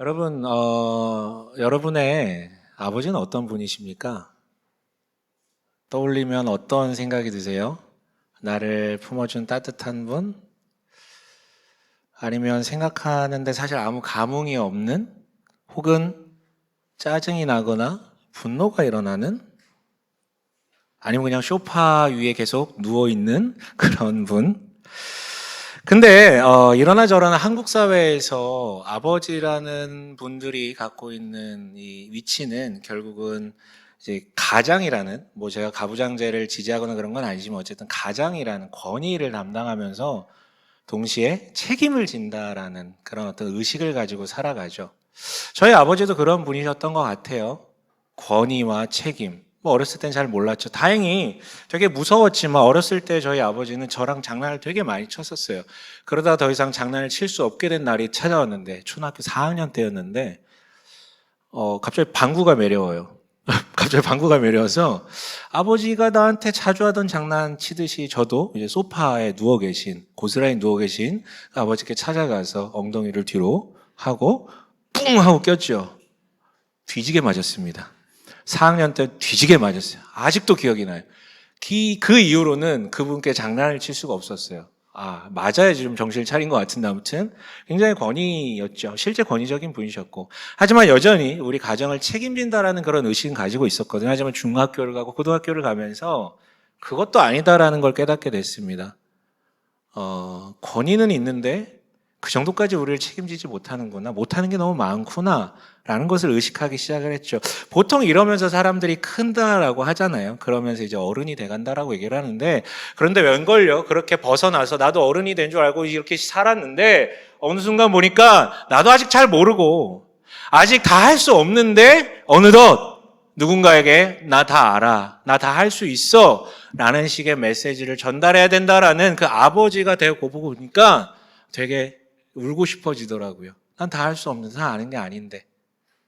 여러분, 여러분의 아버지는 어떤 분이십니까? 떠올리면 어떤 생각이 드세요? 나를 품어준 따뜻한 분? 아니면 생각하는데 사실 아무 감흥이 없는? 혹은 짜증이 나거나 분노가 일어나는? 아니면 그냥 소파 위에 계속 누워있는 그런 분? 근데 이러나 저러나 한국 사회에서 아버지라는 분들이 갖고 있는 이 위치는 결국은 이제 가장이라는, 뭐 제가 가부장제를 지지하거나 그런 건 아니지만 어쨌든 가장이라는 권위를 담당하면서 동시에 책임을 진다라는 그런 어떤 의식을 가지고 살아가죠. 저희 아버지도 그런 분이셨던 것 같아요. 권위와 책임. 뭐 어렸을 땐 잘 몰랐죠. 다행히 되게 무서웠지만 어렸을 때 저희 아버지는 저랑 장난을 되게 많이 쳤었어요. 그러다 더 이상 장난을 칠 수 없게 된 날이 찾아왔는데, 초등학교 4학년 때였는데 갑자기 방구가 매려워요. 갑자기 방구가 매려워서 아버지가 나한테 자주 하던 장난 치듯이 저도 이제 소파에 누워 계신, 고스란히 누워 계신 아버지께 찾아가서 엉덩이를 뒤로 하고 뿡 하고 꼈죠. 뒤지게 맞았습니다. 4학년 때 뒤지게 맞았어요. 아직도 기억이 나요. 그 이후로는 그분께 장난을 칠 수가 없었어요. 맞아야지 좀 정신을 차린 것 같은데 아무튼 굉장히 권위였죠. 실제 권위적인 분이셨고. 하지만 여전히 우리 가정을 책임진다라는 그런 의식은 가지고 있었거든요. 하지만 중학교를 가고 고등학교를 가면서 그것도 아니다라는 걸 깨닫게 됐습니다. 권위는 있는데 그 정도까지 우리를 책임지지 못하는구나. 못하는 게 너무 많구나. 라는 것을 의식하기 시작을 했죠. 보통 이러면서 사람들이 큰다라고 하잖아요. 그러면서 이제 어른이 돼간다라고 얘기를 하는데, 그런데 웬걸요? 그렇게 벗어나서 나도 어른이 된 줄 알고 이렇게 살았는데, 어느 순간 보니까 나도 아직 잘 모르고, 아직 다 할 수 없는데, 어느덧 누군가에게 나 다 알아. 나 다 할 수 있어. 라는 식의 메시지를 전달해야 된다라는 그 아버지가 되고 보니까 되게 울고 싶어지더라고요. 난 다 할 수 없는, 다 아는 게 아닌데.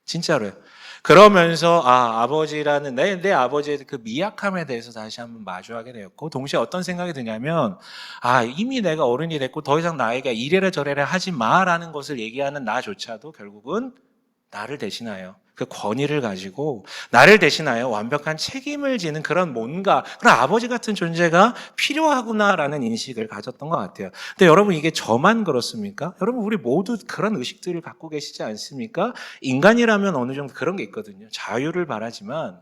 진짜로요. 그러면서 아버지라는 내 아버지의 그 미약함에 대해서 다시 한번 마주하게 되었고, 동시에 어떤 생각이 드냐면 이미 내가 어른이 됐고 더 이상 나에게 이래라 저래라 하지 마라는 것을 얘기하는 나조차도 결국은 나를 대신하여 그 권위를 가지고 나를 대신하여 완벽한 책임을 지는 그런 아버지 같은 존재가 필요하구나라는 인식을 가졌던 것 같아요. 근데 여러분, 이게 저만 그렇습니까? 여러분, 우리 모두 그런 의식들을 갖고 계시지 않습니까? 인간이라면 어느 정도 그런 게 있거든요. 자유를 바라지만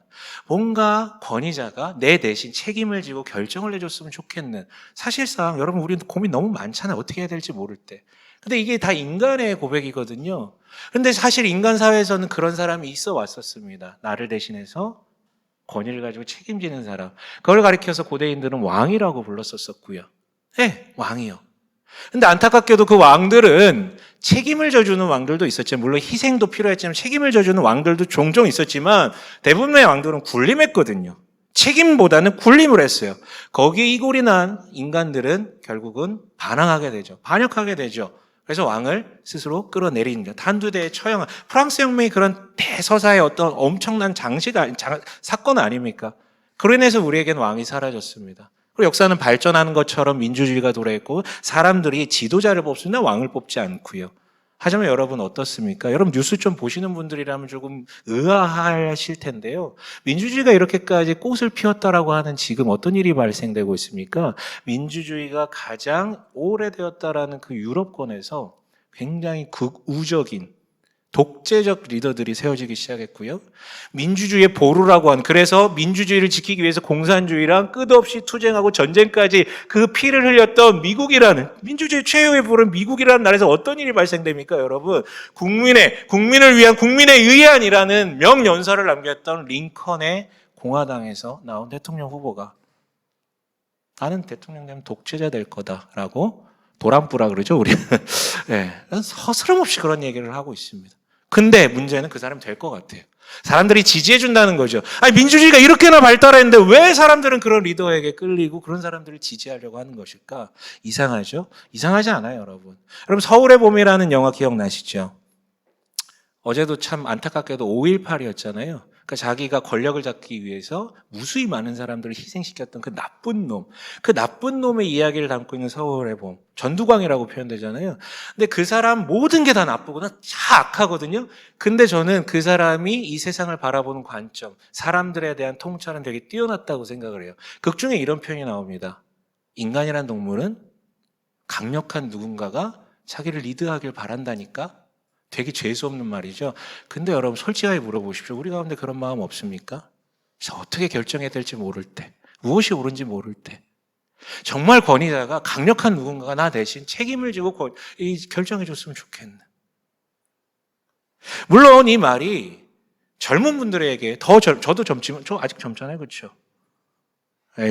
뭔가 권위자가 내 대신 책임을 지고 결정을 해줬으면 좋겠는, 사실상 여러분, 우리는 고민 너무 많잖아요. 어떻게 해야 될지 모를 때. 근데 이게 다 인간의 고백이거든요. 근데 사실 인간 사회에서는 그런 사람이 있어 왔었습니다. 나를 대신해서 권위를 가지고 책임지는 사람. 그걸 가리켜서 고대인들은 왕이라고 불렀었고요. 네, 왕이요. 근데 안타깝게도 그 왕들은 책임을 져주는 왕들도 있었지만, 물론 희생도 필요했지만 책임을 져주는 왕들도 종종 있었지만, 대부분의 왕들은 군림했거든요. 책임보다는 군림을 했어요. 거기에 이골이 난 인간들은 결국은 반항하게 되죠. 반역하게 되죠. 그래서 왕을 스스로 끌어내립니다. 한두 대에 처형한, 프랑스 혁명이 그런 대서사의 어떤 엄청난 사건 아닙니까? 그로 인해서 우리에게는 왕이 사라졌습니다. 그리고 역사는 발전하는 것처럼 민주주의가 도래했고, 사람들이 지도자를 뽑습니다. 왕을 뽑지 않고요. 하지만 여러분 어떻습니까? 여러분 뉴스 좀 보시는 분들이라면 조금 의아하실 텐데요. 민주주의가 이렇게까지 꽃을 피웠다라고 하는 지금 어떤 일이 발생되고 있습니까? 민주주의가 가장 오래되었다라는 그 유럽권에서 굉장히 극우적인 독재적 리더들이 세워지기 시작했고요. 민주주의의 보루라고 한, 그래서 민주주의를 지키기 위해서 공산주의랑 끝없이 투쟁하고 전쟁까지 그 피를 흘렸던 미국이라는, 민주주의 최후의 보루는 미국이라는 나라에서 어떤 일이 발생됩니까, 여러분? 국민을 위한 국민의 의안이라는 명연설을 남겼던 링컨의 공화당에서 나온 대통령 후보가 나는 대통령 되면 독재자 될 거다라고, 도란뿌라 그러죠, 우리는. 네, 서스럼없이 그런 얘기를 하고 있습니다. 근데 문제는 그 사람이 될 것 같아요. 사람들이 지지해 준다는 거죠. 민주주의가 이렇게나 발달했는데 왜 사람들은 그런 리더에게 끌리고 그런 사람들을 지지하려고 하는 것일까? 이상하죠? 이상하지 않아요, 여러분. 여러분, 서울의 봄이라는 영화 기억나시죠? 어제도 참 안타깝게도 5.18이었잖아요. 그러니까 자기가 권력을 잡기 위해서 무수히 많은 사람들을 희생시켰던 그 나쁜 놈, 그 나쁜 놈의 이야기를 담고 있는 서울의 봄, 전두광이라고 표현되잖아요. 근데 그 사람 모든 게 다 나쁘거나 다 악하거든요. 근데 저는 그 사람이 이 세상을 바라보는 관점, 사람들에 대한 통찰은 되게 뛰어났다고 생각을 해요. 극 중에 이런 표현이 나옵니다. 인간이란 동물은 강력한 누군가가 자기를 리드하길 바란다니까? 되게 재수없는 말이죠. 근데 여러분 솔직하게 물어보십시오. 우리 가운데 그런 마음 없습니까? 그래서 어떻게 결정해야 될지 모를 때, 무엇이 옳은지 모를 때, 정말 권위자가 강력한 누군가가 나 대신 책임을 지고 결정해 줬으면 좋겠네. 물론 이 말이 젊은 분들에게 저도 젊지만, 저 아직 젊잖아요. 그렇죠?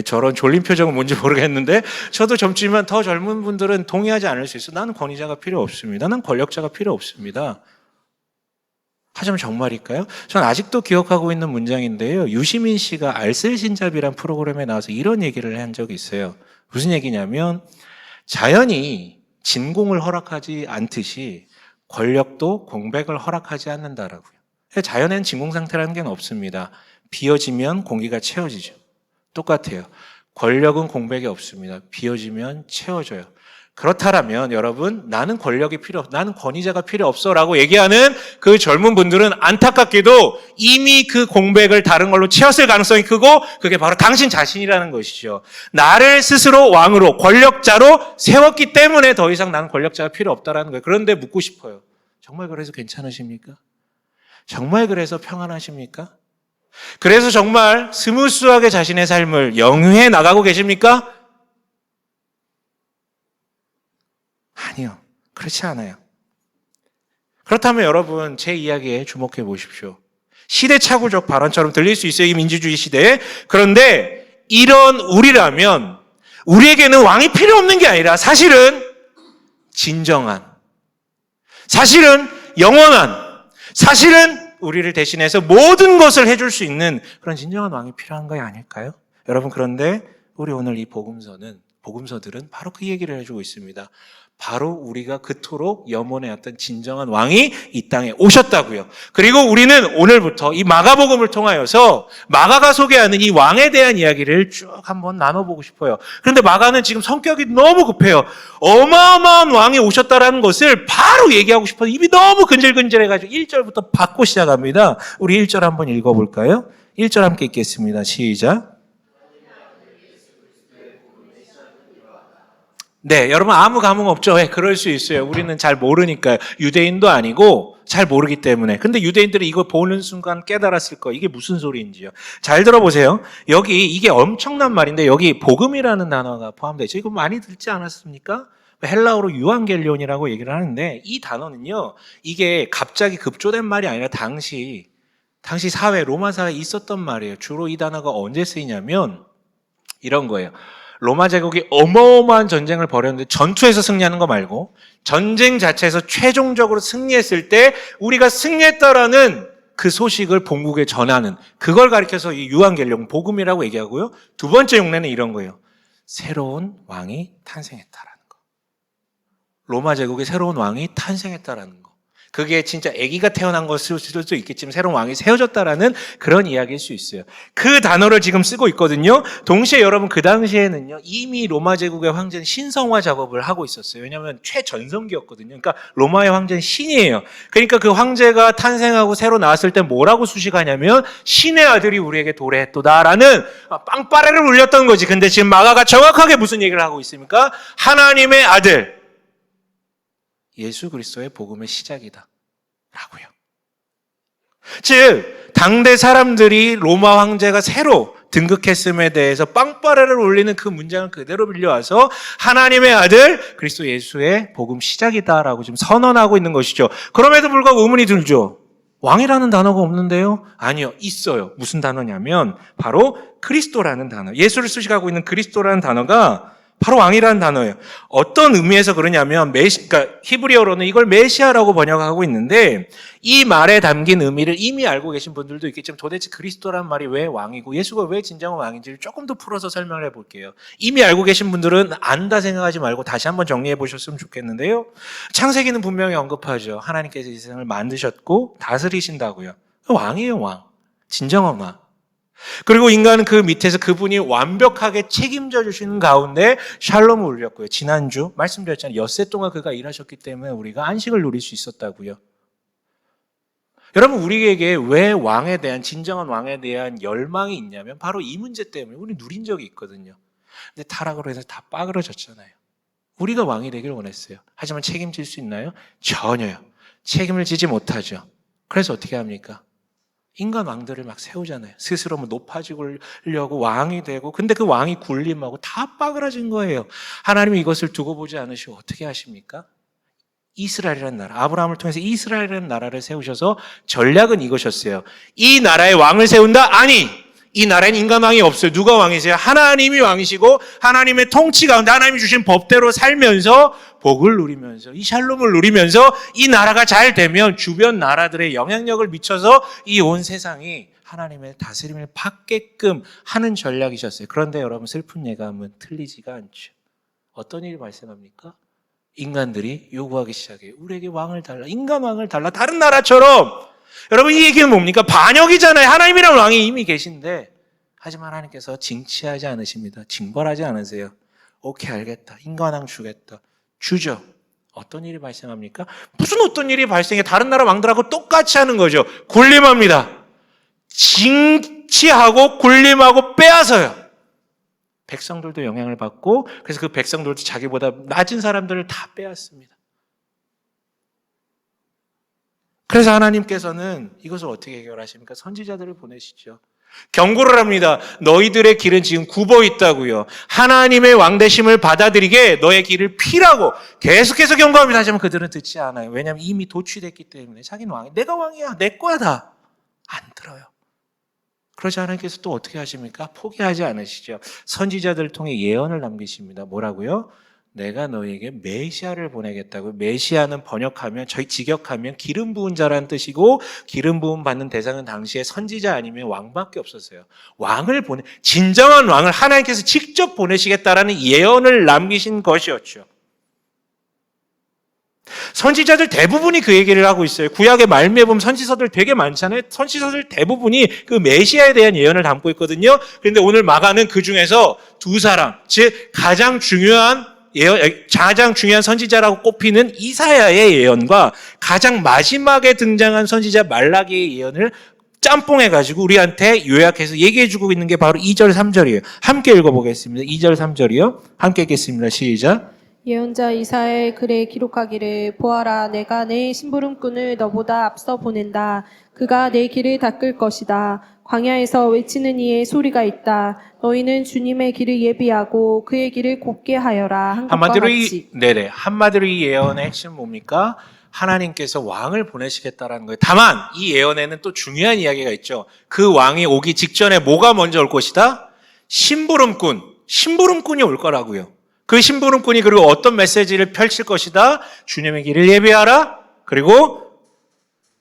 저런 졸린 표정은 뭔지 모르겠는데 저도 젊지만 더 젊은 분들은 동의하지 않을 수 있어요. 나는 권위자가 필요 없습니다. 난 권력자가 필요 없습니다. 하지만 정말일까요? 전 아직도 기억하고 있는 문장인데요. 유시민 씨가 알쓸신잡이란 프로그램에 나와서 이런 얘기를 한 적이 있어요. 무슨 얘기냐면 자연이 진공을 허락하지 않듯이 권력도 공백을 허락하지 않는다라고요. 자연에는 진공 상태라는 게 없습니다. 비어지면 공기가 채워지죠. 똑같아요. 권력은 공백이 없습니다. 비어지면 채워져요. 그렇다면 여러분, 나는 권위자가 필요 없어라고 얘기하는 그 젊은 분들은 안타깝게도 이미 그 공백을 다른 걸로 채웠을 가능성이 크고 그게 바로 당신 자신이라는 것이죠. 나를 스스로 왕으로 권력자로 세웠기 때문에 더 이상 나는 권력자가 필요 없다라는 거예요. 그런데 묻고 싶어요. 정말 그래서 괜찮으십니까? 정말 그래서 평안하십니까? 그래서 정말 스무스하게 자신의 삶을 영위해 나가고 계십니까? 아니요. 그렇지 않아요. 그렇다면 여러분 제 이야기에 주목해 보십시오. 시대착오적 발언처럼 들릴 수 있어요. 이 민주주의 시대에. 그런데 이런 우리라면 우리에게는 왕이 필요 없는 게 아니라 사실은 진정한, 사실은 영원한, 사실은 우리를 대신해서 모든 것을 해줄 수 있는 그런 진정한 왕이 필요한 거 아닐까요? 여러분 그런데 우리 오늘 이 복음서들은 바로 그 얘기를 해주고 있습니다. 바로 우리가 그토록 염원해왔던 진정한 왕이 이 땅에 오셨다고요. 그리고 우리는 오늘부터 이 마가복음을 통하여서 마가가 소개하는 이 왕에 대한 이야기를 쭉 한번 나눠보고 싶어요. 그런데 마가는 지금 성격이 너무 급해요. 어마어마한 왕이 오셨다라는 것을 바로 얘기하고 싶어요. 입이 너무 근질근질해가지고 1절부터 받고 시작합니다. 우리 1절 한번 읽어볼까요? 1절 함께 읽겠습니다. 시작. 네, 여러분 아무 감흥 없죠? 왜? 그럴 수 있어요. 우리는 잘 모르니까요. 유대인도 아니고 잘 모르기 때문에. 근데 유대인들이 이거 보는 순간 깨달았을 거예요. 이게 무슨 소리인지요. 잘 들어보세요. 여기 이게 엄청난 말인데 여기 복음이라는 단어가 포함되어 있죠. 이거 많이 듣지 않았습니까? 헬라어로 유앙겔리온이라고 얘기를 하는데 이 단어는요. 이게 갑자기 급조된 말이 아니라 당시 사회, 로마 사회에 있었던 말이에요. 주로 이 단어가 언제 쓰이냐면 이런 거예요. 로마 제국이 어마어마한 전쟁을 벌였는데 전투에서 승리하는 거 말고 전쟁 자체에서 최종적으로 승리했을 때 우리가 승리했다라는 그 소식을 본국에 전하는 그걸 가리켜서 이 유앙겔리온 복음이라고 얘기하고요. 두 번째 용례는 이런 거예요. 새로운 왕이 탄생했다라는 거. 로마 제국에 새로운 왕이 탄생했다라는 거. 그게 진짜 아기가 태어난 것일 수도 있겠지만 새로운 왕이 세워졌다라는 그런 이야기일 수 있어요. 그 단어를 지금 쓰고 있거든요. 동시에 여러분 그 당시에는요. 이미 로마 제국의 황제는 신성화 작업을 하고 있었어요. 왜냐하면 최전성기였거든요. 그러니까 로마의 황제는 신이에요. 그러니까 그 황제가 탄생하고 새로 나왔을 때 뭐라고 수식하냐면 신의 아들이 우리에게 도래했도다라는 빵빠레를 울렸던 거지. 근데 지금 마가가 정확하게 무슨 얘기를 하고 있습니까? 하나님의 아들. 예수 그리스도의 복음의 시작이다. 라고요. 즉, 당대 사람들이 로마 황제가 새로 등극했음에 대해서 빵빠레를 울리는 그 문장을 그대로 빌려와서 하나님의 아들 그리스도 예수의 복음 시작이다라고 지금 선언하고 있는 것이죠. 그럼에도 불구하고 의문이 들죠. 왕이라는 단어가 없는데요? 아니요, 있어요. 무슨 단어냐면 바로 그리스도라는 단어. 예수를 수식하고 있는 그리스도라는 단어가 바로 왕이라는 단어예요. 어떤 의미에서 그러냐면 그러니까 히브리어로는 이걸 메시아라고 번역하고 있는데 이 말에 담긴 의미를 이미 알고 계신 분들도 있겠지만 도대체 그리스도라는 말이 왜 왕이고 예수가 왜 진정한 왕인지를 조금 더 풀어서 설명을 해볼게요. 이미 알고 계신 분들은 안다 생각하지 말고 다시 한번 정리해 보셨으면 좋겠는데요. 창세기는 분명히 언급하죠. 하나님께서 이 세상을 만드셨고 다스리신다고요. 왕이에요, 왕. 진정한 왕. 그리고 인간은 그 밑에서 그분이 완벽하게 책임져 주시는 가운데 샬롬을 울렸고요. 지난주 말씀드렸잖아요. 엿새 동안 그가 일하셨기 때문에 우리가 안식을 누릴 수 있었다고요. 여러분, 우리에게 왜 왕에 대한, 진정한 왕에 대한 열망이 있냐면 바로 이 문제 때문에 우리 누린 적이 있거든요. 근데 타락으로 해서 다 빠그러졌잖아요. 우리가 왕이 되길 원했어요. 하지만 책임질 수 있나요? 전혀요. 책임을 지지 못하죠. 그래서 어떻게 합니까? 인간 왕들을 막 세우잖아요. 스스로 뭐 높아지려고 왕이 되고, 근데 그 왕이 군림하고 다 빠그라진 거예요. 하나님이 이것을 두고 보지 않으시고 어떻게 하십니까? 이스라엘이라는 나라, 아브라함을 통해서 이스라엘이라는 나라를 세우셔서 전략은 이것이었어요. 이 나라에 왕을 세운다? 아니, 이 나라에는 인간 왕이 없어요. 누가 왕이세요? 하나님이 왕이시고 하나님의 통치 가운데 하나님이 주신 법대로 살면서 복을 누리면서 이 샬롬을 누리면서 이 나라가 잘 되면 주변 나라들의 영향력을 미쳐서 이 온 세상이 하나님의 다스림을 받게끔 하는 전략이셨어요. 그런데 여러분, 슬픈 예감은 틀리지가 않죠. 어떤 일이 발생합니까? 인간들이 요구하기 시작해요. 우리에게 왕을 달라. 인간 왕을 달라. 다른 나라처럼. 여러분, 이 얘기는 뭡니까? 반역이잖아요. 하나님이란 왕이 이미 계신데, 하지만 하나님께서 징치하지 않으십니다. 징벌하지 않으세요. 오케이, 알겠다. 인간왕 주겠다. 주죠. 어떤 일이 발생합니까? 무슨 어떤 일이 발생해? 다른 나라 왕들하고 똑같이 하는 거죠. 군림합니다. 징치하고 군림하고 빼앗아요. 백성들도 영향을 받고, 그래서 그 백성들도 자기보다 낮은 사람들을 다 빼앗습니다. 그래서 하나님께서는 이것을 어떻게 해결하십니까? 선지자들을 보내시죠. 경고를 합니다. 너희들의 길은 지금 굽어 있다고요. 하나님의 왕되심을 받아들이게 너의 길을 피라고 계속해서 경고합니다. 하지만 그들은 듣지 않아요. 왜냐하면 이미 도취됐기 때문에. 자기는 왕이야. 내가 왕이야. 내 거야 다. 안 들어요. 그러자 하나님께서 또 어떻게 하십니까? 포기하지 않으시죠. 선지자들을 통해 예언을 남기십니다. 뭐라고요? 내가 너희에게 메시아를 보내겠다고. 메시아는 번역하면, 저희 직역하면 기름 부은 자라는 뜻이고, 기름 부음 받는 대상은 당시에 선지자 아니면 왕밖에 없었어요. 왕을 진정한 왕을 하나님께서 직접 보내시겠다라는 예언을 남기신 것이었죠. 선지자들 대부분이 그 얘기를 하고 있어요. 구약의 말미에 보면 선지서들 되게 많잖아요. 선지서들 대부분이 그 메시아에 대한 예언을 담고 있거든요. 그런데 오늘 마가는 그 중에서 두 사람, 즉 가장 중요한 선지자라고 꼽히는 이사야의 예언과 가장 마지막에 등장한 선지자 말라기의 예언을 짬뽕해가지고 우리한테 요약해서 얘기해주고 있는 게 바로 2절, 3절이에요. 함께 읽어보겠습니다. 2절, 3절이요. 함께 읽겠습니다. 시작. 예언자 이사야의 글에 기록하기를 보아라 내가 내 심부름꾼을 너보다 앞서 보낸다. 그가 내 길을 닦을 것이다. 광야에서 외치는 이의 소리가 있다. 너희는 주님의 길을 예비하고 그의 길을 곱게 하여라. 한 것과 같이. 한마디로 이 예언의 핵심은 뭡니까? 하나님께서 왕을 보내시겠다라는 거예요. 다만 이 예언에는 또 중요한 이야기가 있죠. 그 왕이 오기 직전에 뭐가 먼저 올 것이다? 심부름꾼이 올 거라고요. 그 심부름꾼이 그리고 어떤 메시지를 펼칠 것이다? 주님의 길을 예비하라. 그리고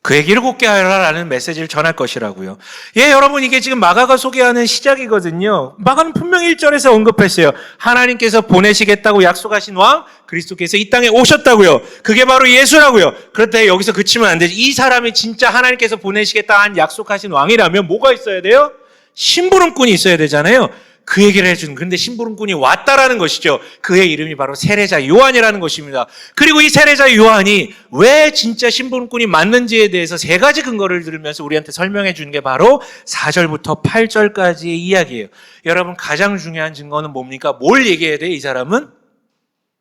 그의 길을 곱게 하여라라는 메시지를 전할 것이라고요. 예, 여러분, 이게 지금 마가가 소개하는 시작이거든요. 마가는 분명히 1절에서 언급했어요. 하나님께서 보내시겠다고 약속하신 왕 그리스도께서 이 땅에 오셨다고요. 그게 바로 예수라고요. 그런데 여기서 그치면 안 되지. 이 사람이 진짜 하나님께서 보내시겠다 한 약속하신 왕이라면 뭐가 있어야 돼요? 심부름꾼이 있어야 되잖아요. 그 얘기를 해주는, 그런데 심부름꾼이 왔다라는 것이죠. 그의 이름이 바로 세례자 요한이라는 것입니다. 그리고 이 세례자 요한이 왜 진짜 심부름꾼이 맞는지에 대해서 세 가지 근거를 들으면서 우리한테 설명해 주는 게 바로 4절부터 8절까지의 이야기예요. 여러분, 가장 중요한 증거는 뭡니까? 뭘 얘기해야 돼? 이 사람은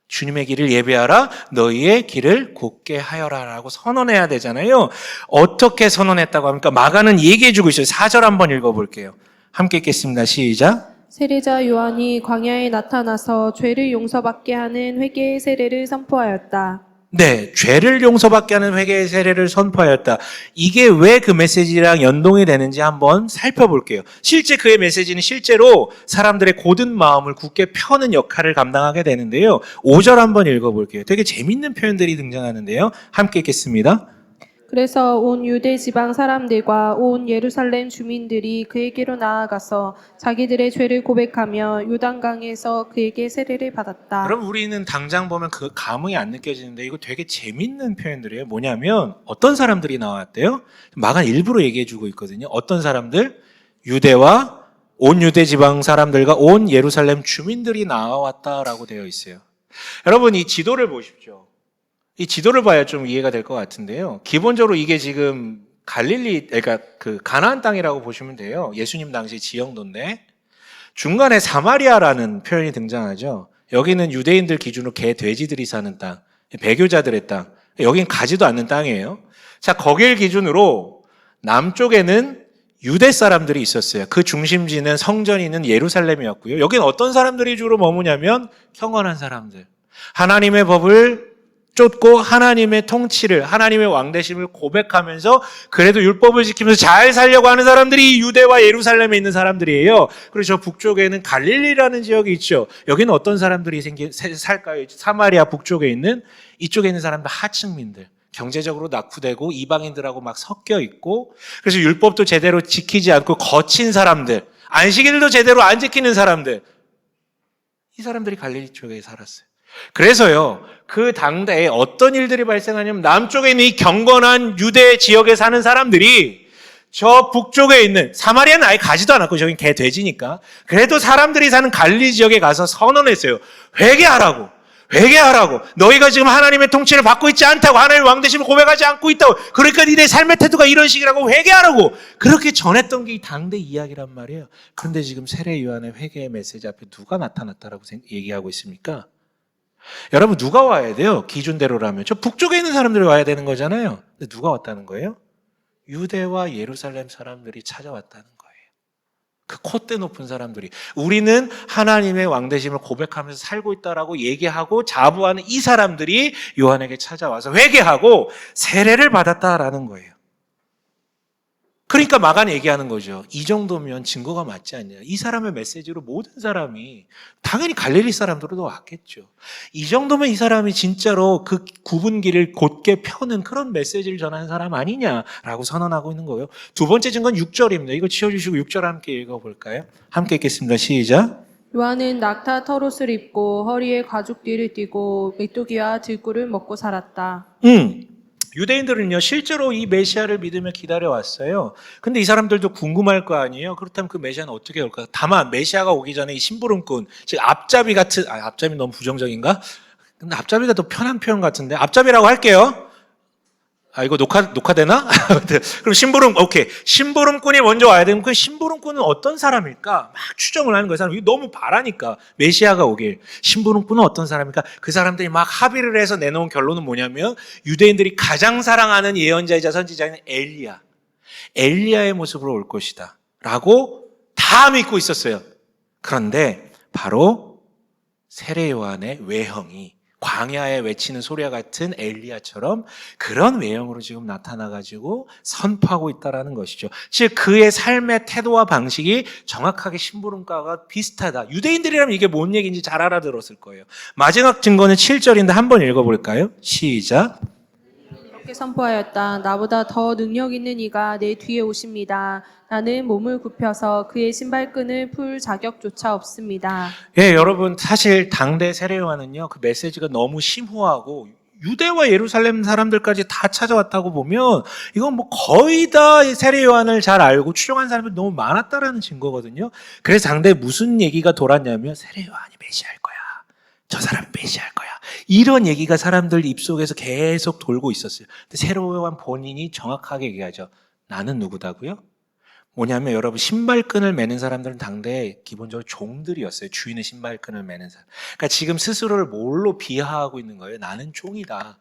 주님의 길을 예배하라, 너희의 길을 곱게 하여라 라고 선언해야 되잖아요. 어떻게 선언했다고 합니까? 마가는 얘기해 주고 있어요. 4절 한번 읽어볼게요. 함께 읽겠습니다. 시작. 세례자 요한이 광야에 나타나서 죄를 용서받게 하는 회개의 세례를 선포하였다. 네, 죄를 용서받게 하는 회개의 세례를 선포하였다. 이게 왜 그 메시지랑 연동이 되는지 한번 살펴볼게요. 실제 그의 메시지는 실제로 사람들의 고든 마음을 굳게 펴는 역할을 감당하게 되는데요. 5절 한번 읽어볼게요. 되게 재밌는 표현들이 등장하는데요. 함께 읽겠습니다. 그래서 온 유대 지방 사람들과 온 예루살렘 주민들이 그에게로 나아가서 자기들의 죄를 고백하며 요단강에서 그에게 세례를 받았다. 그럼 우리는 당장 보면 그 감흥이 안 느껴지는데 이거 되게 재밌는 표현들이에요. 뭐냐면 어떤 사람들이 나왔대요? 마간 일부러 얘기해주고 있거든요. 어떤 사람들? 유대와 온 유대 지방 사람들과 온 예루살렘 주민들이 나왔다라고 되어 있어요. 여러분 이 지도를 보십시오. 이 지도를 봐야 좀 이해가 될 것 같은데요. 기본적으로 이게 지금 갈릴리, 그러니까 그 가나안 땅이라고 보시면 돼요. 예수님 당시 지형도인데 중간에 사마리아라는 표현이 등장하죠. 여기는 유대인들 기준으로 개, 돼지들이 사는 땅, 배교자들의 땅. 여긴 가지도 않는 땅이에요. 자, 거길 기준으로 남쪽에는 유대 사람들이 있었어요. 그 중심지는 성전이 있는 예루살렘이었고요. 여긴 어떤 사람들이 주로 머무냐면 경건한 사람들. 하나님의 법을 쫓고 하나님의 통치를, 하나님의 왕대심을 고백하면서 그래도 율법을 지키면서 잘 살려고 하는 사람들이 유대와 예루살렘에 있는 사람들이에요. 그리고 저 북쪽에는 갈릴리라는 지역이 있죠. 여기는 어떤 사람들이 살까요? 사마리아 북쪽에 있는, 이쪽에 있는 사람들 하층민들. 경제적으로 낙후되고 이방인들하고 막 섞여 있고, 그래서 율법도 제대로 지키지 않고 거친 사람들, 안식일도 제대로 안 지키는 사람들, 이 사람들이 갈릴리 쪽에 살았어요. 그래서요, 그 당대에 어떤 일들이 발생하냐면 남쪽에 있는 이 경건한 유대 지역에 사는 사람들이 저 북쪽에 있는, 사마리아는 아예 가지도 않았고 저긴 개 돼지니까, 그래도 사람들이 사는 갈릴리 지역에 가서 선언했어요. 회개하라고. 회개하라고. 너희가 지금 하나님의 통치를 받고 있지 않다고, 하나님의 왕대심을 고백하지 않고 있다고, 그러니까 니네 삶의 태도가 이런 식이라고, 회개하라고. 그렇게 전했던 게 이 당대 이야기란 말이에요. 그런데 지금 세례 요한의 회개의 메시지 앞에 누가 나타났다라고 얘기하고 있습니까? 여러분 누가 와야 돼요? 기준대로라면 저 북쪽에 있는 사람들이 와야 되는 거잖아요. 근데 누가 왔다는 거예요? 유대와 예루살렘 사람들이 찾아왔다는 거예요. 그 콧대 높은 사람들이, 우리는 하나님의 왕대심을 고백하면서 살고 있다라고 얘기하고 자부하는 이 사람들이 요한에게 찾아와서 회개하고 세례를 받았다라는 거예요. 그러니까 마간이 얘기하는 거죠. 이 정도면 증거가 맞지 않냐. 이 사람의 메시지로 모든 사람이, 당연히 갈릴리 사람들도 왔겠죠. 이 정도면 이 사람이 진짜로 그 구분기를 곧게 펴는 그런 메시지를 전하는 사람 아니냐라고 선언하고 있는 거예요. 두 번째 증거는 6절입니다. 이거 치워주시고 6절 함께 읽어볼까요? 함께 읽겠습니다. 시작. 요한은 낙타 털옷을 입고 허리에 가죽띠를 띠고 메뚜기와 들꿀을 먹고 살았다. 유대인들은요, 실제로 이 메시아를 믿으며 기다려왔어요. 근데 이 사람들도 궁금할 거 아니에요? 그렇다면 그 메시아는 어떻게 올까? 다만, 메시아가 오기 전에 이 심부름꾼, 즉, 앞잡이 같은, 앞잡이 너무 부정적인가? 근데 앞잡이가 더 편한 표현 같은데, 앞잡이라고 할게요. 이거 녹화되나? 그럼 심부름, 오케이. 심부름꾼이 먼저 와야 되면 그 심부름꾼은 어떤 사람일까? 막 추정을 하는 거예요. 사람이 너무 바라니까. 메시아가 오길. 심부름꾼은 어떤 사람일까? 그 사람들이 막 합의를 해서 내놓은 결론은 뭐냐면 유대인들이 가장 사랑하는 예언자이자 선지자인 엘리야. 엘리야의 모습으로 올 것이다. 라고 다 믿고 있었어요. 그런데 바로 세례 요한의 외형이 광야에 외치는 소리와 같은 엘리야처럼 그런 외형으로 지금 나타나가지고 선포하고 있다는 것이죠. 즉 그의 삶의 태도와 방식이 정확하게 심부름과가 비슷하다. 유대인들이라면 이게 뭔 얘기인지 잘 알아들었을 거예요. 마지막 증거는 7절인데 한번 읽어볼까요? 시작. 이렇게 선포하였다. 나보다 더 능력 있는 이가 내 뒤에 오십니다. 나는 몸을 굽혀서 그의 신발끈을 풀 자격조차 없습니다. 예, 여러분 사실 당대 세례 요한은요, 그 메시지가 너무 심오하고 유대와 예루살렘 사람들까지 다 찾아왔다고 보면 이건 뭐 거의 다 세례 요한을 잘 알고 추종한 사람들이 너무 많았다라는 증거거든요. 그래서 당대에 무슨 얘기가 돌았냐면 세례 요한이 메시아일 거야. 저 사람이 메시아일 거야. 이런 얘기가 사람들 입속에서 계속 돌고 있었어요. 근데 세례 요한 본인이 정확하게 얘기하죠. 나는 누구다고요? 뭐냐면 여러분 신발끈을 매는 사람들은 당대에 기본적으로 종들이었어요. 주인의 신발끈을 매는 사람. 그러니까 지금 스스로를 뭘로 비하하고 있는 거예요? 나는 종이다.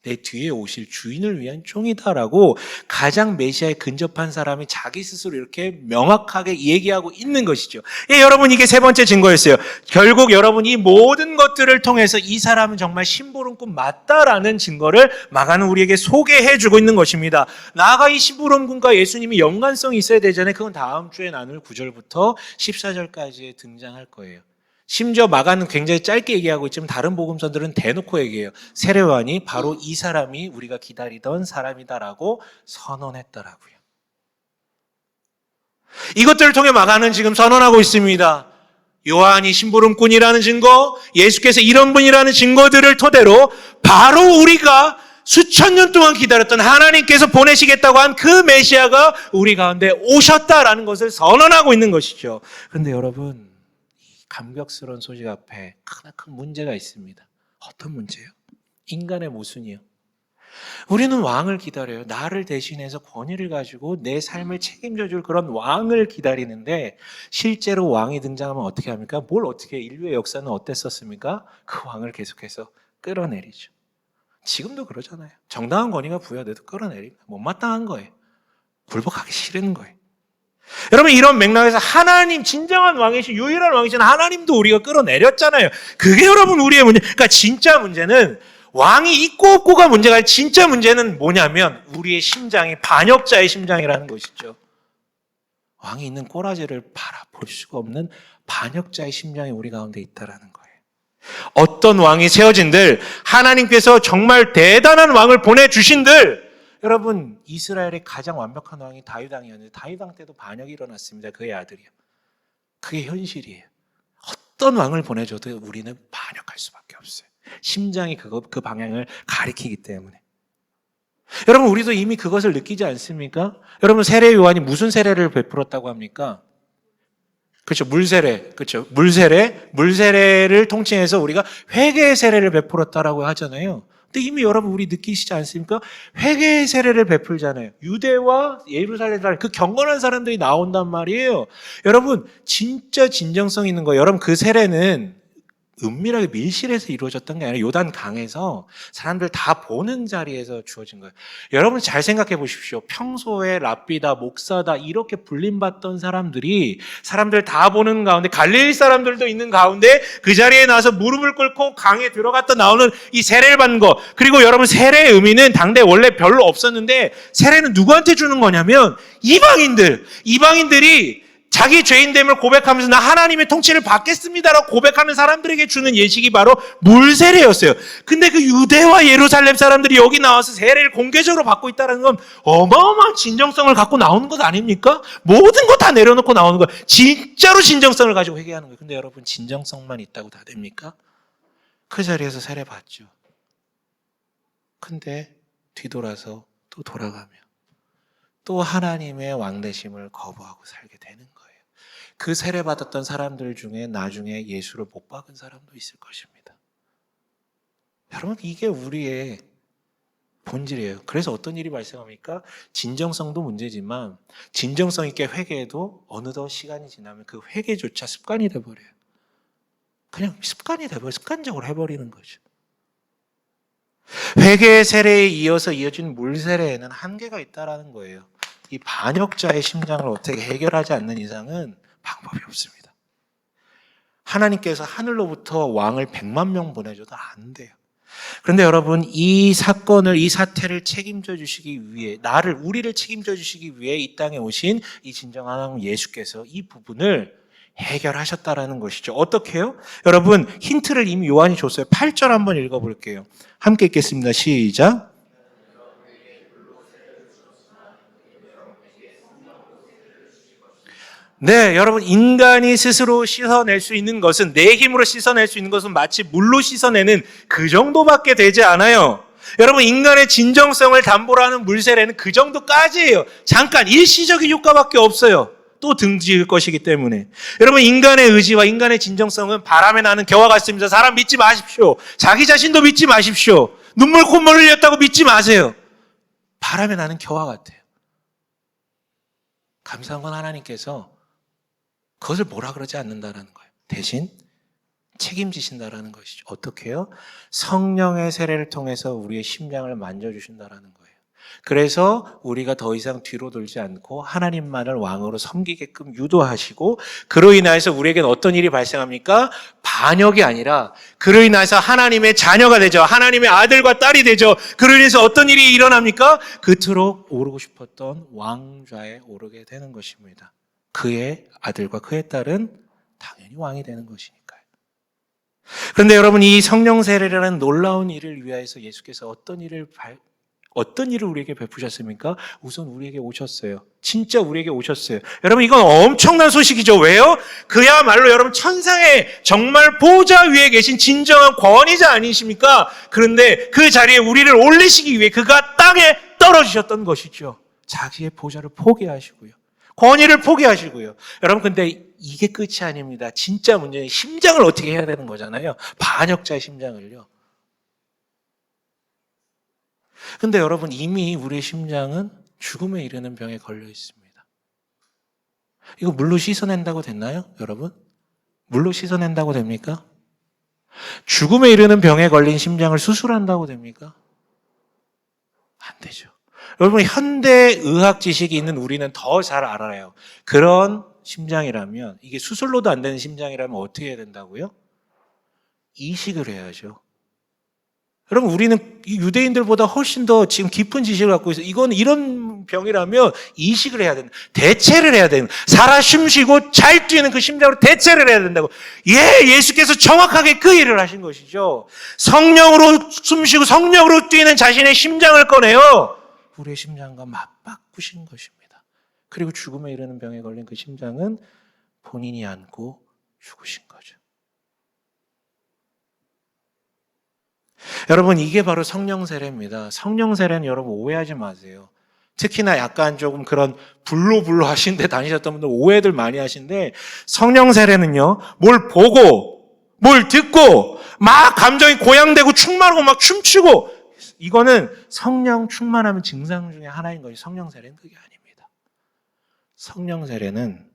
내 뒤에 오실 주인을 위한 종이다라고 가장 메시아에 근접한 사람이 자기 스스로 이렇게 명확하게 얘기하고 있는 것이죠. 예, 여러분 이게 세 번째 증거였어요. 결국 여러분 이 모든 것들을 통해서 이 사람은 정말 심부름꾼 맞다라는 증거를 마가는 우리에게 소개해주고 있는 것입니다. 나아가 이 심부름꾼과 예수님이 연관성이 있어야 되잖아요. 그건 다음 주에 나눌 9절부터 14절까지 등장할 거예요. 심지어 마가는 굉장히 짧게 얘기하고 있지만 다른 복음서들은 대놓고 얘기해요. 세례 요한이 바로 이 사람이 우리가 기다리던 사람이다라고 선언했더라고요. 이것들을 통해 마가는 지금 선언하고 있습니다. 요한이 심부름꾼이라는 증거, 예수께서 이런 분이라는 증거들을 토대로 바로 우리가 수천 년 동안 기다렸던 하나님께서 보내시겠다고 한 그 메시아가 우리 가운데 오셨다라는 것을 선언하고 있는 것이죠. 그런데 여러분, 이 감격스러운 소식 앞에 크나큰 문제가 있습니다. 어떤 문제요? 인간의 모순이요. 우리는 왕을 기다려요. 나를 대신해서 권위를 가지고 내 삶을 책임져 줄 그런 왕을 기다리는데 실제로 왕이 등장하면 어떻게 합니까? 뭘 어떻게 인류의 역사는 어땠었습니까? 그 왕을 계속해서 끌어내리죠. 지금도 그러잖아요. 정당한 권위가 부여돼도 끌어내리고 못마땅한 거예요. 굴복하기 싫은 거예요. 여러분, 이런 맥락에서 하나님, 진정한 왕이신, 유일한 왕이신 하나님도 우리가 끌어내렸잖아요. 그게 여러분 우리의 문제. 그러니까 진짜 문제는 왕이 있고 없고가 문제가 아니라 진짜 문제는 뭐냐면 우리의 심장이 반역자의 심장이라는 것이죠. 왕이 있는 꼬라지를 바라볼 수가 없는 반역자의 심장이 우리 가운데 있다라는 거예요. 어떤 왕이 세워진들, 하나님께서 정말 대단한 왕을 보내주신들, 여러분, 이스라엘의 가장 완벽한 왕이 다윗 왕이었는데 다윗 왕 때도 반역이 일어났습니다. 그의 아들이요. 그게 현실이에요. 어떤 왕을 보내줘도 우리는 반역할 수밖에 없어요. 심장이 그 방향을 가리키기 때문에. 여러분, 우리도 이미 그것을 느끼지 않습니까? 여러분, 세례 요한이 무슨 세례를 베풀었다고 합니까? 그렇죠. 물세례. 그렇죠. 물세례를 통칭해서 우리가 회개의 세례를 베풀었다라고 하잖아요. 근데 이미 여러분 우리 느끼시지 않습니까? 회개의 세례를 베풀잖아요. 유대와 예루살렘 사람, 그 경건한 사람들이 나온단 말이에요. 여러분, 진짜 진정성 있는 거예요. 여러분, 그 세례는 은밀하게 밀실에서 이루어졌던 게 아니라 요단 강에서 사람들 다 보는 자리에서 주어진 거예요. 여러분 잘 생각해 보십시오. 평소에 랍비다, 목사다 이렇게 불림받던 사람들이 사람들 다 보는 가운데, 갈릴리 사람들도 있는 가운데 그 자리에 나와서 무릎을 꿇고 강에 들어갔다 나오는 이 세례를 받는 거. 그리고 여러분, 세례의 의미는 당대 원래 별로 없었는데 세례는 누구한테 주는 거냐면 이방인들이 자기 죄인됨을 고백하면서 나 하나님의 통치를 받겠습니다라고 고백하는 사람들에게 주는 예식이 바로 물세례였어요. 근데 그 유대와 예루살렘 사람들이 여기 나와서 세례를 공개적으로 받고 있다는 건 어마어마한 진정성을 갖고 나오는 것 아닙니까? 모든 거 다 내려놓고 나오는 거예요. 진짜로 진정성을 가지고 회개하는 거예요. 근데 여러분, 진정성만 있다고 다 됩니까? 그 자리에서 세례 받죠. 근데 뒤돌아서 또 돌아가며 또 하나님의 왕되심을 거부하고 살게 되는 거예요. 그 세례받았던 사람들 중에 나중에 예수를 못 박은 사람도 있을 것입니다. 여러분, 이게 우리의 본질이에요. 그래서 어떤 일이 발생합니까? 진정성도 문제지만 진정성 있게 회개해도 어느덧 시간이 지나면 그 회개조차 습관이 돼버려요. 그냥 습관이 돼버려요. 습관적으로 해버리는 거죠. 회개의 세례에 이어서 이어진 물세례에는 한계가 있다는 거예요. 이 반역자의 심장을 어떻게 해결하지 않는 이상은 방법이 없습니다. 하나님께서 하늘로부터 왕을 100만 명 보내줘도 안 돼요. 그런데 여러분, 이 사태를 책임져 주시기 위해, 우리를 책임져 주시기 위해 이 땅에 오신 이 진정한 하나님 예수께서 이 부분을 해결하셨다라는 것이죠. 어떻게 해요? 여러분, 힌트를 이미 요한이 줬어요. 8절 한번 읽어볼게요. 함께 읽겠습니다. 시작. 네, 여러분, 인간이 스스로 씻어낼 수 있는 것은, 내 힘으로 씻어낼 수 있는 것은 마치 물로 씻어내는 그 정도밖에 되지 않아요. 여러분, 인간의 진정성을 담보로 하는 물세례는 그 정도까지예요. 잠깐 일시적인 효과밖에 없어요. 또 등지을 것이기 때문에. 여러분, 인간의 의지와 인간의 진정성은 바람에 나는 겨와 같습니다. 사람 믿지 마십시오. 자기 자신도 믿지 마십시오. 눈물 콧물 흘렸다고 믿지 마세요. 바람에 나는 겨와 같아요. 감사한 건 하나님께서 그것을 뭐라 그러지 않는다라는 거예요. 대신 책임지신다라는 것이죠. 어떻게 해요? 성령의 세례를 통해서 우리의 심장을 만져주신다라는 거예요. 그래서 우리가 더 이상 뒤로 돌지 않고 하나님만을 왕으로 섬기게끔 유도하시고, 그로 인해서 우리에게는 어떤 일이 발생합니까? 반역이 아니라 그로 인해서 하나님의 자녀가 되죠. 하나님의 아들과 딸이 되죠. 그로 인해서 어떤 일이 일어납니까? 그토록 오르고 싶었던 왕좌에 오르게 되는 것입니다. 그의 아들과 그의 딸은 당연히 왕이 되는 것이니까요. 그런데 여러분, 이 성령 세례라는 놀라운 일을 위하여서 예수께서 어떤 일을 우리에게 베푸셨습니까? 우선 우리에게 오셨어요. 진짜 우리에게 오셨어요. 여러분, 이건 엄청난 소식이죠. 왜요? 그야말로 여러분, 천상의 정말 보좌 위에 계신 진정한 권위자 아니십니까? 그런데 그 자리에 우리를 올리시기 위해 그가 땅에 떨어지셨던 것이죠. 자기의 보좌를 포기하시고요. 권위를 포기하시고요. 여러분, 근데 이게 끝이 아닙니다. 진짜 문제는 심장을 어떻게 해야 되는 거잖아요. 반역자의 심장을요. 근데 여러분, 이미 우리의 심장은 죽음에 이르는 병에 걸려 있습니다. 이거 물로 씻어낸다고 됐나요, 여러분? 물로 씻어낸다고 됩니까? 죽음에 이르는 병에 걸린 심장을 수술한다고 됩니까? 안 되죠. 여러분, 현대 의학 지식이 있는 우리는 더 잘 알아요. 그런 심장이라면, 이게 수술로도 안 되는 심장이라면 어떻게 해야 된다고요? 이식을 해야죠. 여러분, 우리는 유대인들보다 훨씬 더 지금 깊은 지식을 갖고 있어요. 이건 이런 병이라면 이식을 해야 된다. 대체를 해야 된다. 살아 숨쉬고 잘 뛰는 그 심장으로 대체를 해야 된다고. 예수께서 정확하게 그 일을 하신 것이죠. 성령으로 숨쉬고 성령으로 뛰는 자신의 심장을 꺼내요. 우리의 심장과 맞바꾸신 것입니다. 그리고 죽음에 이르는 병에 걸린 그 심장은 본인이 안고 죽으신 거죠. 여러분, 이게 바로 성령 세례입니다. 성령 세례는 여러분 오해하지 마세요. 특히나 약간 조금 그런 불로불로 하신데 다니셨던 분들 오해들 많이 하신데, 성령 세례는요, 뭘 보고 뭘 듣고 막 감정이 고양되고 충만하고 막 춤추고, 이거는 성령 충만하면 증상 중에 하나인 것이 성령 세례는 그게 아닙니다. 성령 세례는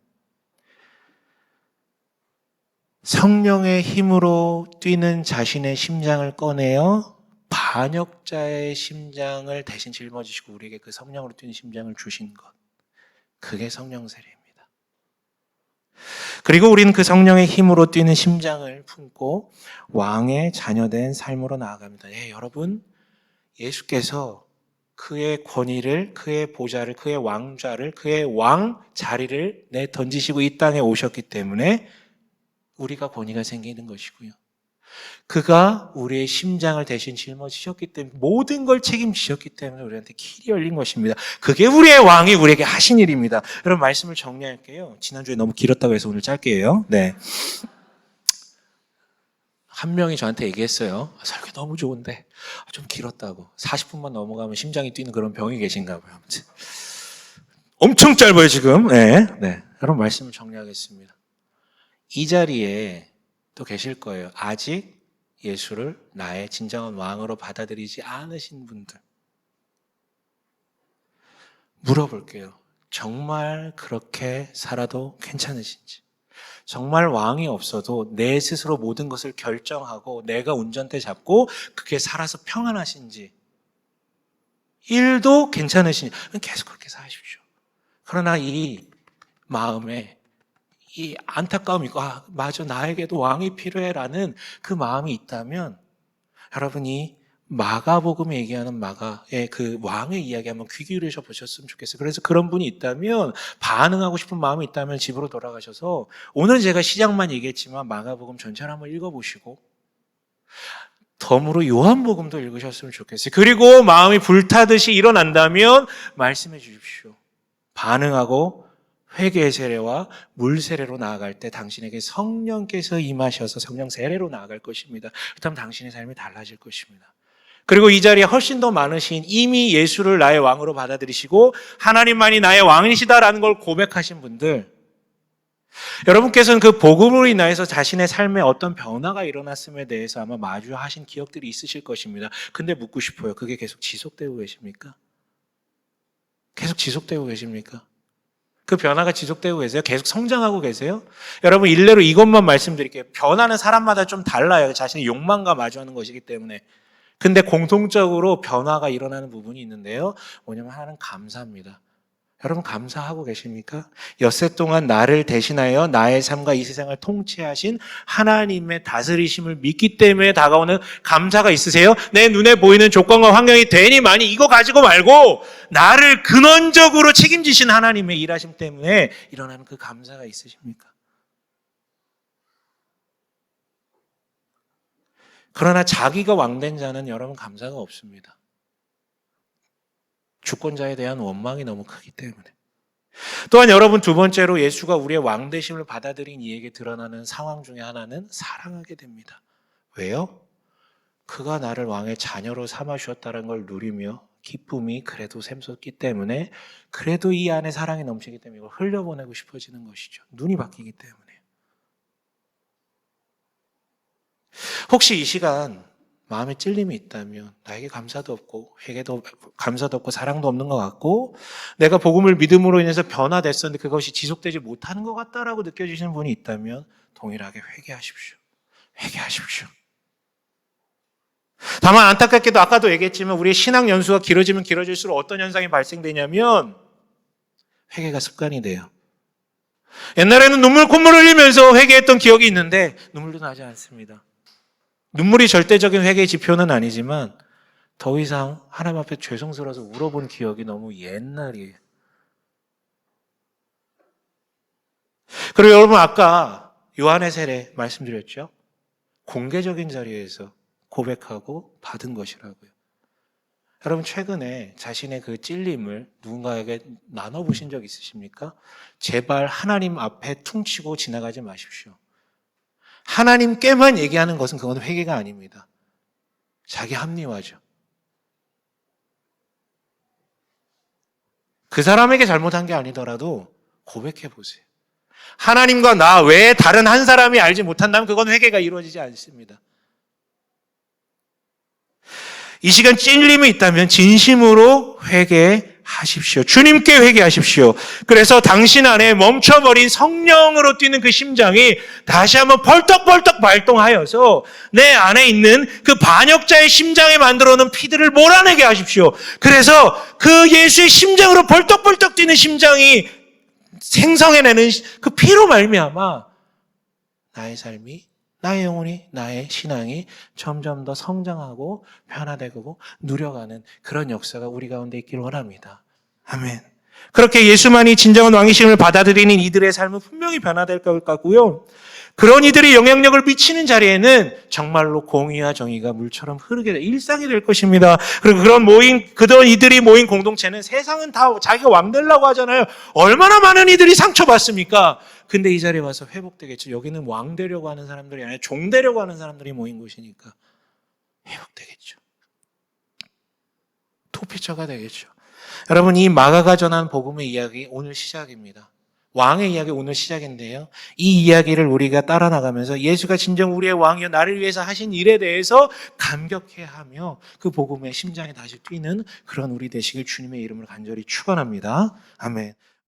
성령의 힘으로 뛰는 자신의 심장을 꺼내어 반역자의 심장을 대신 짊어지시고 우리에게 그 성령으로 뛰는 심장을 주신 것. 그게 성령 세례입니다. 그리고 우리는 그 성령의 힘으로 뛰는 심장을 품고 왕의 자녀된 삶으로 나아갑니다. 여러분, 예수께서 그의 권위를, 그의 보좌를, 그의 왕좌를, 그의 왕 자리를 내던지시고 이 땅에 오셨기 때문에 우리가 권위가 생기는 것이고요. 그가 우리의 심장을 대신 짊어지셨기 때문에, 모든 걸 책임지셨기 때문에 우리한테 길이 열린 것입니다. 그게 우리의 왕이 우리에게 하신 일입니다. 여러분, 말씀을 정리할게요. 지난주에 너무 길었다고 해서 오늘 짧게 해요. 네. 한 명이 저한테 얘기했어요. 설교 너무 좋은데 좀 길었다고. 40분만 넘어가면 심장이 뛰는 그런 병이 계신가 봐요. 아무튼 엄청 짧아요 지금. 네. 여러분, 말씀을 정리하겠습니다. 이 자리에 또 계실 거예요. 아직 예수를 나의 진정한 왕으로 받아들이지 않으신 분들. 물어볼게요. 정말 그렇게 살아도 괜찮으신지. 정말 왕이 없어도 내 스스로 모든 것을 결정하고 내가 운전대 잡고 그게 살아서 평안하신지. 일도 괜찮으신지. 계속 그렇게 사십시오. 그러나 이 마음에 이 안타까움이 있고, 맞아, 나에게도 왕이 필요해라는 그 마음이 있다면, 여러분이 마가복음에 얘기하는 마가의 그 왕의 이야기 한번 귀 기울이셔 보셨으면 좋겠어요. 그래서 그런 분이 있다면, 반응하고 싶은 마음이 있다면 집으로 돌아가셔서, 오늘 제가 시작만 얘기했지만 마가복음 전체를 한번 읽어보시고, 덤으로 요한복음도 읽으셨으면 좋겠어요. 그리고 마음이 불타듯이 일어난다면 말씀해 주십시오. 반응하고 회개의 세례와 물 세례로 나아갈 때 당신에게 성령께서 임하셔서 성령 세례로 나아갈 것입니다. 그렇다면 당신의 삶이 달라질 것입니다. 그리고 이 자리에 훨씬 더 많으신, 이미 예수를 나의 왕으로 받아들이시고 하나님만이 나의 왕이시다라는 걸 고백하신 분들, 여러분께서는 그 복음으로 인하여서 자신의 삶에 어떤 변화가 일어났음에 대해서 아마 마주하신 기억들이 있으실 것입니다. 근데 묻고 싶어요. 그게 계속 지속되고 계십니까? 계속 지속되고 계십니까? 그 변화가 지속되고 계세요? 계속 성장하고 계세요? 여러분, 일례로 이것만 말씀드릴게요. 변화는 사람마다 좀 달라요. 자신의 욕망과 마주하는 것이기 때문에. 근데 공통적으로 변화가 일어나는 부분이 있는데요. 뭐냐면 하나는 감사입니다. 여러분, 감사하고 계십니까? 엿새 동안 나를 대신하여 나의 삶과 이 세상을 통치하신 하나님의 다스리심을 믿기 때문에 다가오는 감사가 있으세요? 내 눈에 보이는 조건과 환경이 되니 많이 이거 가지고 말고 나를 근원적으로 책임지신 하나님의 일하심 때문에 일어나는 그 감사가 있으십니까? 그러나 자기가 왕된 자는 여러분 감사가 없습니다. 주권자에 대한 원망이 너무 크기 때문에. 또한 여러분 두 번째로 예수가 우리의 왕되심을 받아들인 이에게 드러나는 상황 중에 하나는 사랑하게 됩니다. 왜요? 그가 나를 왕의 자녀로 삼아 주었다는 걸 누리며 기쁨이 그래도 샘솟기 때문에, 그래도 이 안에 사랑이 넘치기 때문에 이걸 흘려보내고 싶어지는 것이죠. 눈이 바뀌기 때문에. 혹시 이 시간 마음에 찔림이 있다면, 나에게 감사도 없고 회개도 감사도 없고 사랑도 없는 것 같고 내가 복음을 믿음으로 인해서 변화됐었는데 그것이 지속되지 못하는 것 같다라고 느껴지시는 분이 있다면 동일하게 회개하십시오. 회개하십시오. 다만 안타깝게도 아까도 얘기했지만 우리의 신앙 연수가 길어지면 길어질수록 어떤 현상이 발생되냐면 회개가 습관이 돼요. 옛날에는 콧물 흘리면서 회개했던 기억이 있는데 눈물도 나지 않습니다. 눈물이 절대적인 회개의 지표는 아니지만 더 이상 하나님 앞에 죄송스러워서 울어본 기억이 너무 옛날이에요. 그리고 여러분 아까 요한의 세례 말씀드렸죠? 공개적인 자리에서 고백하고 받은 것이라고요. 여러분 최근에 자신의 그 찔림을 누군가에게 나눠보신 적 있으십니까? 제발 하나님 앞에 퉁치고 지나가지 마십시오. 하나님께만 얘기하는 것은 그건 회개가 아닙니다. 자기 합리화죠. 그 사람에게 잘못한 게 아니더라도 고백해 보세요. 하나님과 나 외에 다른 한 사람이 알지 못한다면 그건 회개가 이루어지지 않습니다. 이 시간 찔림이 있다면 진심으로 회개하십시오. 주님께 회개하십시오. 그래서 당신 안에 멈춰버린 성령으로 뛰는 그 심장이 다시 한번 벌떡벌떡 발동하여서 내 안에 있는 그 반역자의 심장에 만들어놓은 피들을 몰아내게 하십시오. 그래서 그 예수의 심장으로 벌떡벌떡 뛰는 심장이 생성해내는 그 피로 말미암아 나의 삶이, 나의 영혼이, 나의 신앙이 점점 더 성장하고 변화되고 누려가는 그런 역사가 우리 가운데 있기를 원합니다. 아멘. 그렇게 예수만이 진정한 왕이심을 받아들이는 이들의 삶은 분명히 변화될 것 같고요. 그런 이들이 영향력을 미치는 자리에는 정말로 공의와 정의가 물처럼 흐르게 될 일상이 될 것입니다. 그리고 그런 이들이 모인 공동체는 세상은 다 자기가 왕 되려고 하잖아요. 얼마나 많은 이들이 상처받습니까? 근데 이 자리에 와서 회복되겠죠. 여기는 왕 되려고 하는 사람들이 아니라 종 되려고 하는 사람들이 모인 곳이니까 회복되겠죠. 토피처가 되겠죠. 여러분 이 마가가 전한 복음의 이야기 오늘 시작입니다. 왕의 이야기 오늘 시작인데요. 이 이야기를 우리가 따라 나가면서 예수가 진정 우리의 왕이요 나를 위해서 하신 일에 대해서 감격해하며 그 복음의 심장에 다시 뛰는 그런 우리 되시길 주님의 이름으로 간절히 축원합니다. 아멘.